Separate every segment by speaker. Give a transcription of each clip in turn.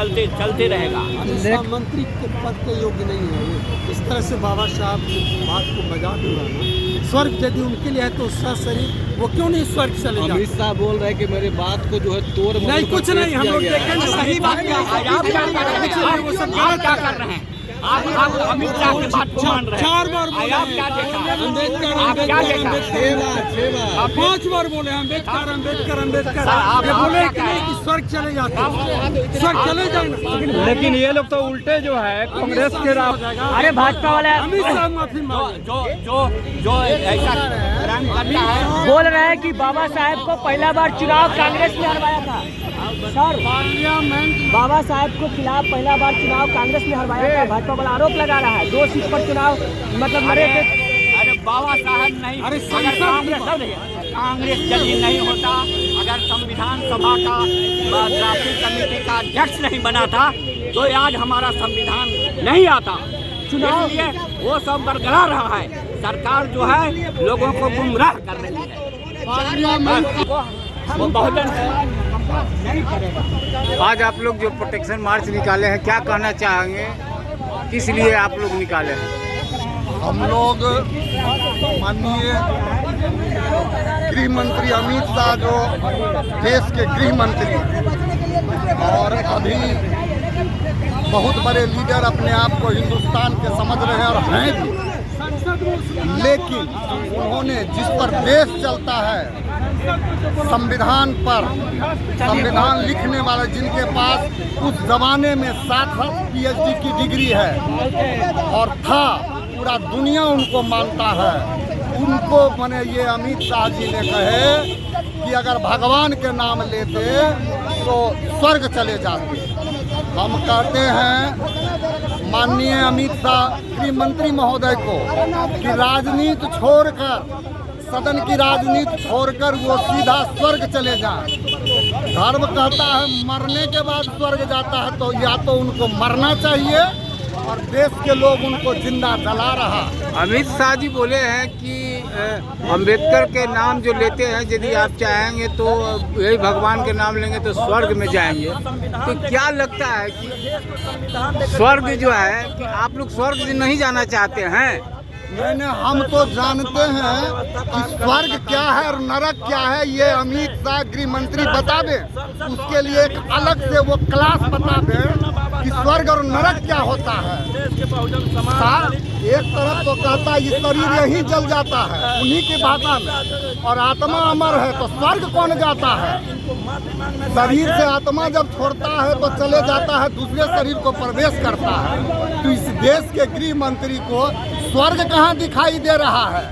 Speaker 1: चलते रहेगा।
Speaker 2: मंत्री के पद के योग्य नहीं है ये। इस तरह से बाबा साहब की बात को मजाक उड़ाना, स्वर्ग यदि उनके लिए है तो उसका शरीर वो क्यों नहीं स्वर्ग चले जाते?
Speaker 3: अमित शाह बोल रहे हैं कि मेरी बात को जो है तोड़
Speaker 2: नहीं, कुछ नहीं, हम लोग देखेंगे।
Speaker 1: सही बात क्या है? आप क्या कर रहे हैं? आप अमित शाह की बात को मान रहे हैं।
Speaker 2: 4 बार बोले,
Speaker 1: आप क्या देखा?
Speaker 2: अम्बेडकर
Speaker 1: आप क्या देखा?
Speaker 2: 5 बार बोले अम्बेडकर अम्बेडकर अम्बेडकर।
Speaker 1: आप
Speaker 2: ये बोले
Speaker 1: क्या
Speaker 2: कि स्वर्ग चले जाते, स्वर्ग चले जाएंगे।
Speaker 4: लेकिन ये लोग तो उल्टे जो है कांग्रेस के
Speaker 2: अरे भाजपा वाले अमित शाह माफी मांगे।
Speaker 1: जो ऐसा क्राइम करता है,
Speaker 5: बोल रहे हैं कि बाबा साहेब को पहला बार चुनाव कांग्रेस ने हरवाया था। सर,
Speaker 2: पार्लियामेंट
Speaker 5: बाबा साहेब को खिलाफ पहला बार चुनाव कांग्रेस ने हरवाया था। भाजपा वाला आरोप लगा रहा है 2 सीट पर चुनाव मतलब लड़े थे।
Speaker 1: अरे बाबा साहब नहीं,
Speaker 2: अरे
Speaker 1: अगर कांग्रेस यदि नहीं होता, अगर संविधान सभा का ड्राफ्टिंग कमेटी का अध्यक्ष नहीं बना था तो आज हमारा संविधान नहीं आता।
Speaker 5: चुनाव
Speaker 1: इसलिए वो सब बरकरार रहा है। सरकार जो है लोगों को गुमराह कर रही है। वो बहुजन नहीं करेगा।
Speaker 4: आज आप लोग जो प्रोटेक्शन मार्च निकाले हैं, क्या कहना चाहेंगे, किस लिए आप लोग निकाले हैं?
Speaker 6: हम लोग माननीय गृह मंत्री अमित शाह जो देश के गृह मंत्री और अभी बहुत बड़े लीडर अपने आप को हिंदुस्तान के समझ रहे हैं और हैं भी, लेकिन उन्होंने जिस पर देश चलता है संविधान पर, संविधान लिखने वाले जिनके पास उस जमाने में 7 PhD की डिग्री है और था, पूरा दुनिया उनको मानता है, उनको मैंने ये अमित शाह जी ने कहे कि अगर भगवान के नाम लेते तो स्वर्ग चले जाते। हम कहते हैं माननीय अमित शाह गृह मंत्री महोदय को कि राजनीति छोड़कर, सदन की राजनीति छोड़कर वो सीधा स्वर्ग चले जाएं। धर्म कहता है मरने के बाद स्वर्ग जाता है, तो या तो उनको मरना चाहिए और देश के लोग उनको जिंदा जला रहा।
Speaker 4: अमित शाह जी बोले हैं कि अंबेडकर के नाम जो लेते हैं, यदि आप चाहेंगे तो यही भगवान के नाम लेंगे तो स्वर्ग में जाएंगे। तो क्या लगता है कि स्वर्ग जो है कि आप लोग स्वर्ग नहीं जाना चाहते हैं?
Speaker 6: मैंने हम तो जानते हैं कि स्वर्ग क्या है और नरक क्या है, ये अमित शाह गृह मंत्री बता दें। उसके लिए एक अलग से वो क्लास बता दें कि स्वर्ग और नरक क्या होता है। एक तरफ तो कहता है ये शरीर यही जल जाता है उन्हीं की भाषा में, और आत्मा अमर है, तो स्वर्ग कौन जाता है? शरीर से आत्मा जब छोड़ता है तो चले जाता है, दूसरे शरीर को प्रवेश करता है। तो इस देश के गृह मंत्री को स्वर्ग कहाँ दिखाई दे रहा है?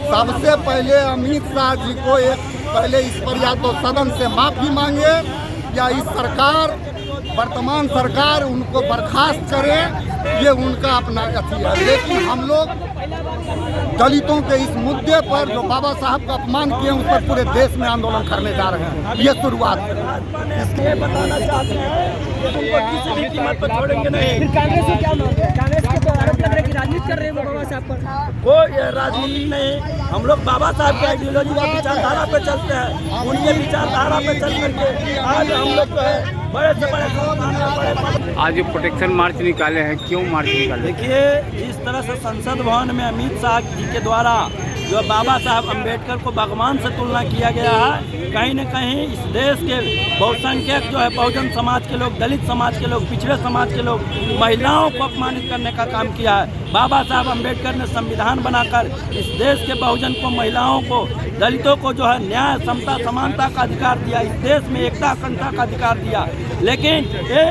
Speaker 6: सबसे पहले अमित शाह जी को पहले इस पर या तो सदन से माफी मांगे या इस सरकार, वर्तमान सरकार उनको बर्खास्त करे, ये उनका अपना अथी है। लेकिन हम लोग दलितों के इस मुद्दे पर जो बाबा साहब का अपमान किए उस पर पूरे देश में आंदोलन करने जा रहे हैं। ये शुरुआत है।
Speaker 5: ये बताना चाहते हैं उनको किसी भी कीमत पर छोड़ेंगे नहीं। फिर कांग्रेस को क्या मानते हैं? कांग्रेस के तो आरोप लग रहा है कि राजनीति कर रहे हैं बाबा साहब पर।
Speaker 2: कोई राजनीति नहीं, हम लोग बाबा साहब के आइडियोलॉजी का विचारधारा पे चलते हैं। उनके विचारधारा पे चल करके आज हम लोग जो है बड़े से बड़े
Speaker 4: आज जो प्रोटेक्शन मार्च निकाले हैं, क्यों मार्च निकाले?
Speaker 2: देखिए, जिस तरह से संसद भवन में अमित शाह जी के द्वारा जो बाबा साहब अम्बेडकर को भगवान से तुलना किया गया है, कहीं न कहीं इस देश के बहुसंख्यक जो है बहुजन समाज के लोग, दलित समाज के लोग, पिछड़े समाज के लोग, महिलाओं को अपमानित करने का काम किया है। बाबा साहब अम्बेडकर ने संविधान बनाकर इस देश के बहुजन को, महिलाओं को, दलितों को जो है न्याय, समता, समानता का अधिकार दिया, इस देश में एकता, अखंडता का अधिकार दिया। लेकिन ये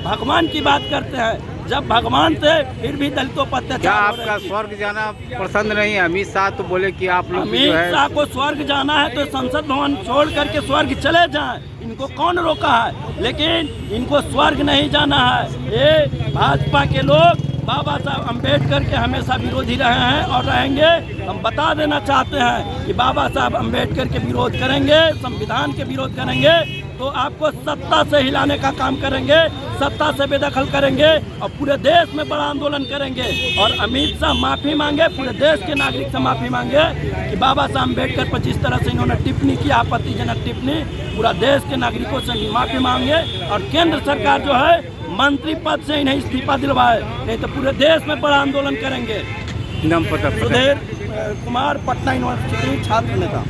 Speaker 2: भगवान की बात करते हैं, जब भगवान थे फिर भी दलितों पर अत्याचार।
Speaker 4: क्या आपका स्वर्ग जाना पसंद नहीं है? अमित शाह तो बोले कि आप लोग
Speaker 2: अमित शाह को स्वर्ग जाना है तो संसद भवन छोड़ करके स्वर्ग चले जाएं, इनको कौन रोका है? लेकिन इनको स्वर्ग नहीं जाना है। ये भाजपा के लोग बाबा साहब अम्बेडकर के हमेशा विरोधी रहे हैं और रहेंगे। हम बता देना चाहते हैं कि बाबा साहब अम्बेडकर के विरोध करेंगे, संविधान के विरोध करेंगे तो आपको सत्ता से हिलाने का काम करेंगे, सत्ता से बेदखल करेंगे और पूरे देश में बड़ा आंदोलन करेंगे। और अमित शाह माफ़ी मांगे, पूरे देश के नागरिक से माफ़ी मांगे कि बाबा साहब अम्बेडकर पर जिस तरह से इन्होंने टिप्पणी की, आपत्तिजनक टिप्पणी, पूरा देश के नागरिकों से माफ़ी मांगे और केंद्र सरकार जो है मंत्री पद से इन्हें इस्तीफा दिलवाए, नहीं तो पूरे देश में बड़ा आंदोलन करेंगे।
Speaker 4: नाम पता
Speaker 2: सुधीर कुमार, पटना यूनिवर्सिटी छात्र नेता।